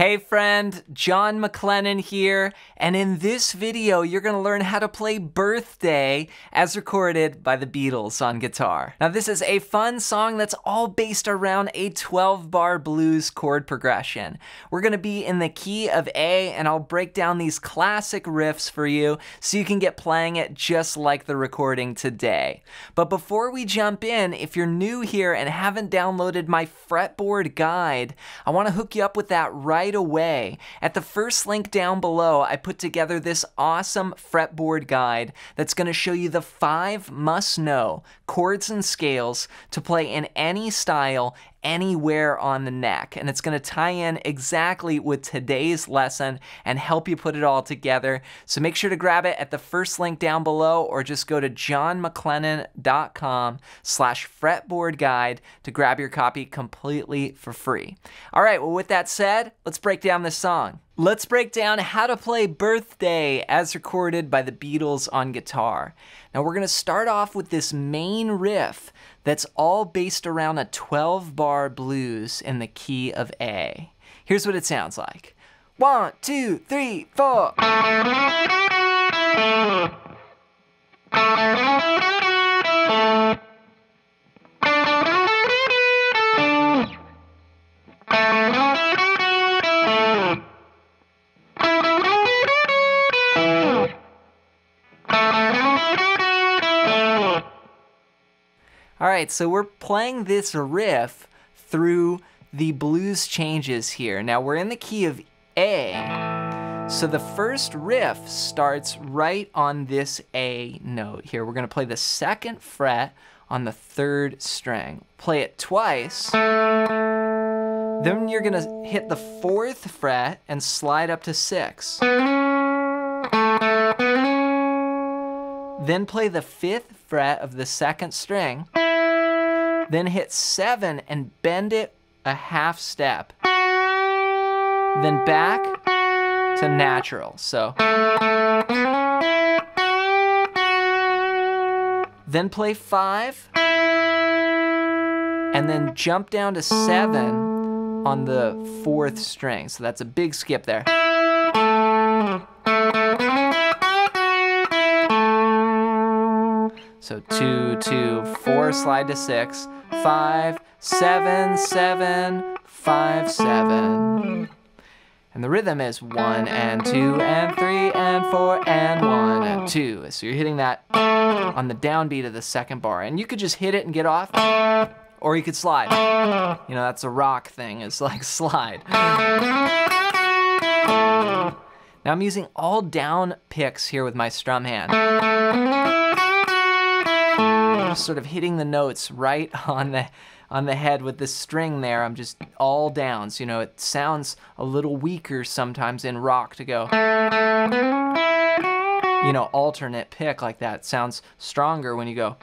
Hey friend, John MacLennan here, and in this video you're going to learn how to play Birthday as recorded by the Beatles on guitar. Now this is a fun song that's all based around a 12-bar blues chord progression. We're going to be in the key of A, and I'll break down these classic riffs for you so you can get playing it just like the recording today. But before we jump in, if you're new here and haven't downloaded my fretboard guide, I want to hook you up with that right away. At the first link down below, I put together this awesome fretboard guide that's going to show you the 5 must-know chords and scales to play in any style, anywhere on the neck, and it's going to tie in exactly with today's lesson and help you put it all together. So make sure to grab it at the first link down below, or just go to johnmaclennan.com/fretboard guide to grab your copy completely for free. All right, well, with that said, let's break down this song. Let's break down how to play Birthday as recorded by the Beatles on guitar. Now we're going to start off with this main riff that's all based around a 12-bar blues in the key of A. Here's what it sounds like. 1, 2, 3, 4. All right, so we're playing this riff through the blues changes here. Now we're in the key of A, so the first riff starts right on this A note here. We're gonna play the 2nd fret on the 3rd string. Play it twice. Then you're gonna hit the 4th fret and slide up to 6. Then play the 5th fret of the 2nd string. Then hit 7 and bend it a half step. Then back to natural. So then play 5 and then jump down to 7 on the 4th string. So that's a big skip there. So 2, 2, 4, slide to 6, 5, 7, 7, 5, 7. And the rhythm is 1 and 2 and 3 and 4 and 1 and 2. So you're hitting that on the downbeat of the 2nd bar. And you could just hit it and get off, or you could slide. You know, that's a rock thing, it's like slide. Now I'm using all down picks here with my strum hand. Sort of hitting the notes right on the head with this string there. I'm just all downs. You know, it sounds a little weaker sometimes in rock to go, you know, alternate pick like that. It sounds stronger when you go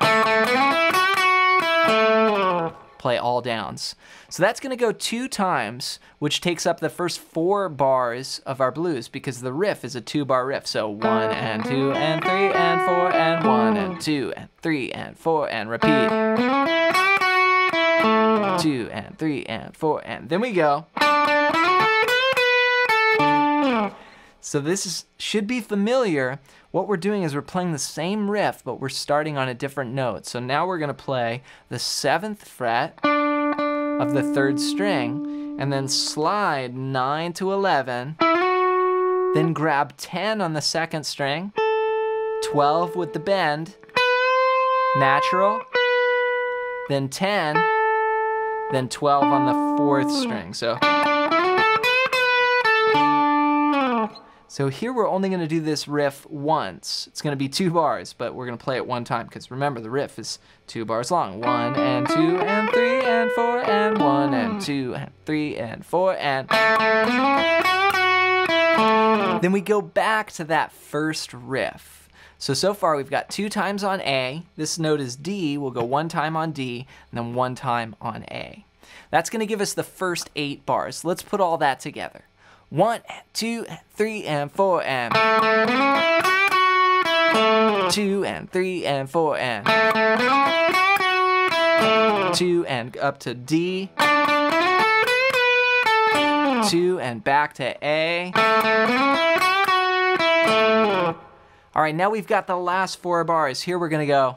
play all downs. So that's going to go 2 times, which takes up the first 4 bars of our blues, because the riff is a 2-bar riff. So 1 and 2 and 3 and 4 and 1 and 2 and 3 and 4 and repeat. 2 and 3 and 4 and then we go. So this should be familiar. What we're doing is we're playing the same riff, but we're starting on a different note. So now we're going to play the 7th fret of the 3rd string, and then slide 9 to 11, then grab 10 on the 2nd string, 12 with the bend, natural, then 10, then 12 on the 4th string. So here we're only going to do this riff once. It's going to be 2 bars, but we're going to play it 1 time, because remember, the riff is 2 bars long. 1 and 2 and 3 and 4 and 1 and 2 and 3 and 4 and... Then we go back to that first riff. So far we've got 2 times on A. This note is D. We'll go 1 time on D and then 1 time on A. That's going to give us the first 8 bars. Let's put all that together. 1 and 2 and 3 and 4 and 2 and 3 and 4 and 2 and up to D, 2, and back to A. All right, now we've got the last 4 bars. Here we're gonna go.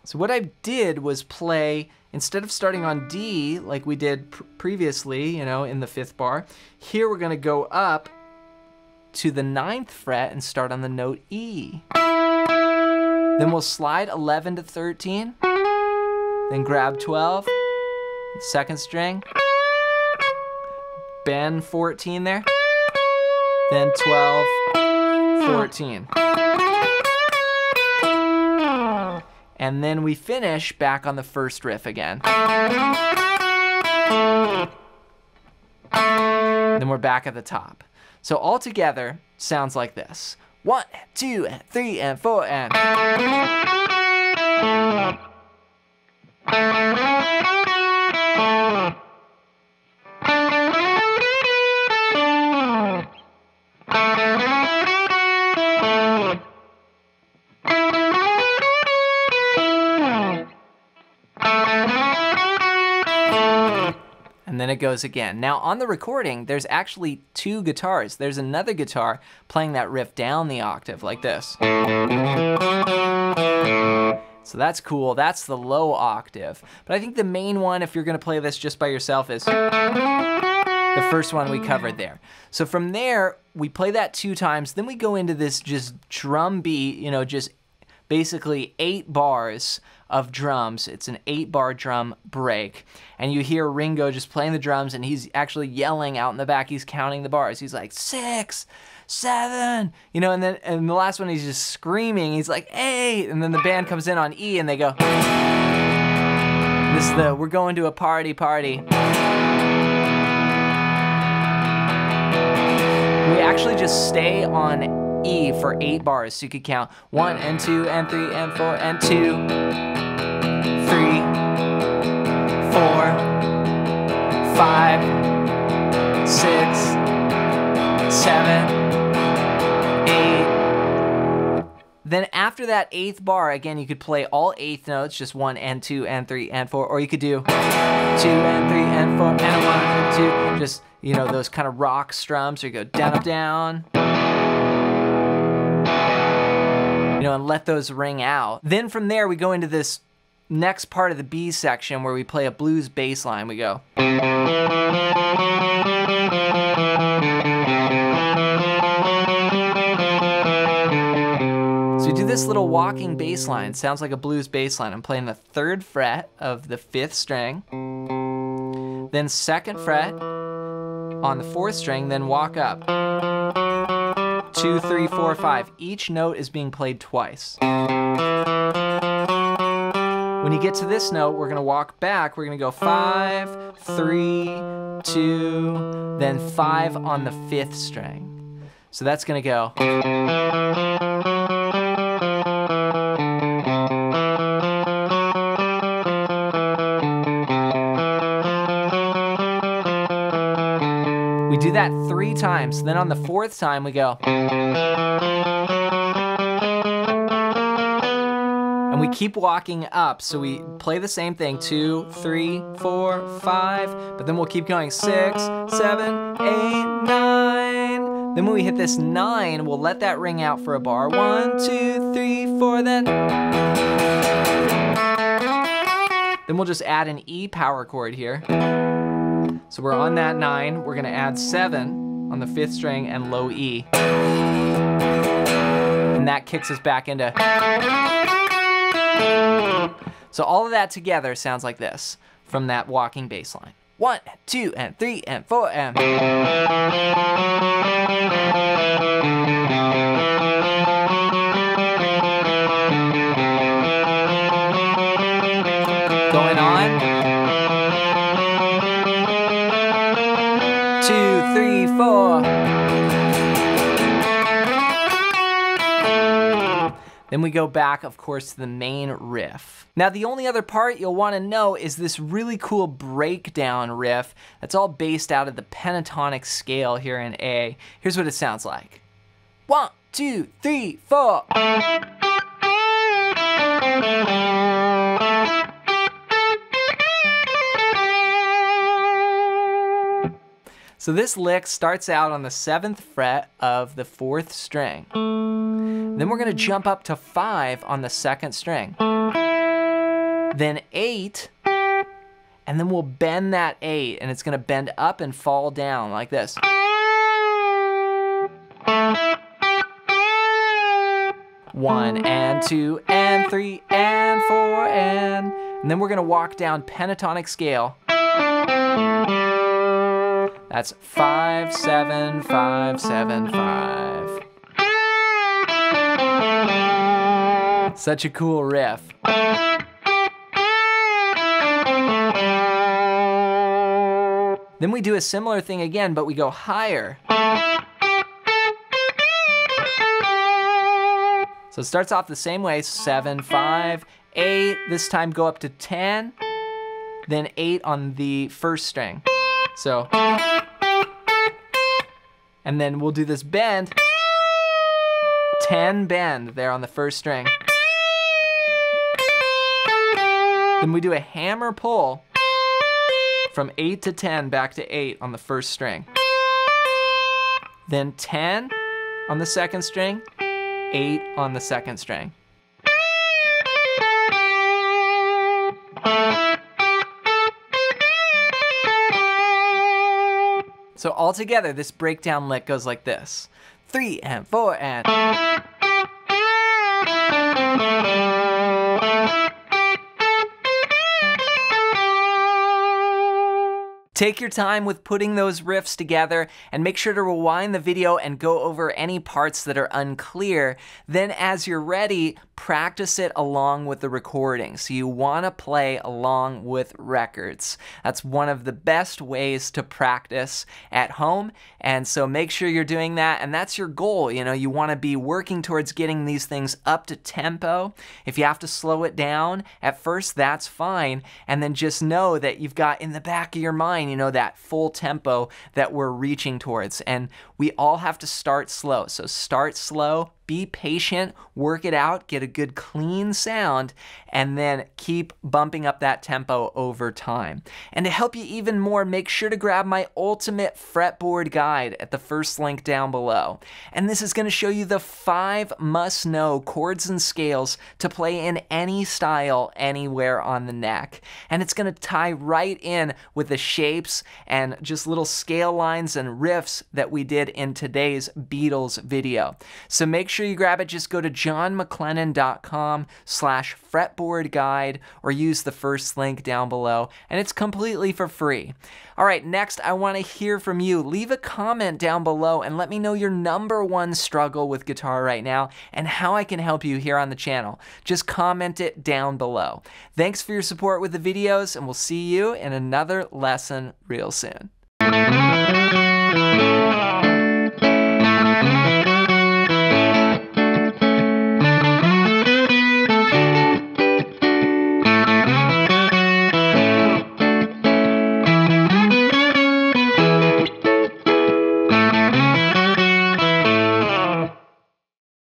So what I did was play, instead of starting on D like we did previously, you know, in the 5th bar, here we're gonna go up to the 9th fret and start on the note E. Then we'll slide 11 to 13, then grab 12, 2nd string, bend 14 there, then 12, 14. And then we finish back on the 1st riff again. Then we're back at the top. So all together sounds like this. 1, 2, and 3, and 4, and... And then it goes again. Now on the recording, there's actually 2 guitars. There's another guitar playing that riff down the octave like this. So that's cool, that's the low octave. But I think the main one, if you're gonna play this just by yourself, is the first one we covered there. So from there, we play that 2 times, then we go into this just drum beat, you know, just basically 8 bars of drums. It's an 8-bar drum break. And you hear Ringo just playing the drums, and he's actually yelling out in the back. He's counting the bars. He's like, 6, 7, you know, and the last one he's just screaming. He's like, 8, and then the band comes in on E and they go, this is the, we're going to a party. We actually just stay on E for 8 bars, so you could count 1 and 2 and 3 and 4 and 2, 3, 4, 5, 6, 7, 8. Then after that 8th bar, again, you could play all 8th notes, just 1 and 2 and 3 and 4, or you could do 2 and 3 and 4 and 1 and 2, just, you know, those kind of rock strums, or you go down, up, down. You know, and let those ring out. Then from there, we go into this next part of the B section where we play a blues bass line. We go. So we do this little walking bass line. Sounds like a blues bass line. I'm playing the 3rd fret of the 5th string, then 2nd fret on the 4th string, then walk up. 2, 3, 4, 5. Each note is being played twice. When you get to this note, we're gonna walk back. We're gonna go 5, 3, 2, then 5 on the 5th string. So that's gonna go. We do that 3 times. Then on the 4th time, we go. And we keep walking up. So we play the same thing, 2, 3, 4, 5, but then we'll keep going 6, 7, 8, 9. Then when we hit this 9, we'll let that ring out for a bar. 1, 2, 3, 4, then we'll just add an E power chord here. So we're on that 9, we're gonna add 7 on the 5th string and low E. And that kicks us back into. So all of that together sounds like this from that walking bass line. 1, 2, and 3, and 4, and. Going on. 2, 3, 4. Then we go back, of course, to the main riff. Now, the only other part you'll want to know is this really cool breakdown riff that's all based out of the pentatonic scale here in A. Here's what it sounds like. 1, 2, 3, 4. So this lick starts out on the 7th fret of the 4th string. Then we're gonna jump up to 5 on the 2nd string. Then 8, and then we'll bend that 8, and it's gonna bend up and fall down like this. 1 and 2 and 3 and 4 and then we're gonna walk down pentatonic scale. That's 5, 7, 5, 7, 5. Such a cool riff. Then we do a similar thing again, but we go higher. So it starts off the same way, 7, 5, 8, this time go up to 10, then 8 on the 1st string. So, and then we'll do this bend, 10 bend there on the 1st string. Then we do a hammer pull from 8 to 10 back to 8 on the 1st string. Then 10 on the 2nd string, 8 on the 2nd string. So all together, this breakdown lick goes like this. 3 and 4 and. Take your time with putting those riffs together and make sure to rewind the video and go over any parts that are unclear. Then as you're ready, practice it along with the recording. So you want to play along with records. That's one of the best ways to practice at home. And so make sure you're doing that. And that's your goal. You know, you want to be working towards getting these things up to tempo. If you have to slow it down at first, that's fine. And then just know that you've got in the back of your mind, you know, that full tempo that we're reaching towards. And we all have to start slow. So start slow, be patient, work it out, get a good clean sound, and then keep bumping up that tempo over time. And to help you even more, make sure to grab my ultimate fretboard guide at the first link down below. And this is going to show you the 5 must-know chords and scales to play in any style anywhere on the neck. And it's going to tie right in with the shapes and just little scale lines and riffs that we did in today's Beatles video. So make sure you grab it. Just go to johnmclennan.com/fretboard guide or use the first link down below, and it's completely for free. All right, next I want to hear from you. Leave a comment down below and let me know your #1 struggle with guitar right now and how I can help you here on the channel. Just comment it down below. Thanks for your support with the videos, and we'll see you in another lesson real soon.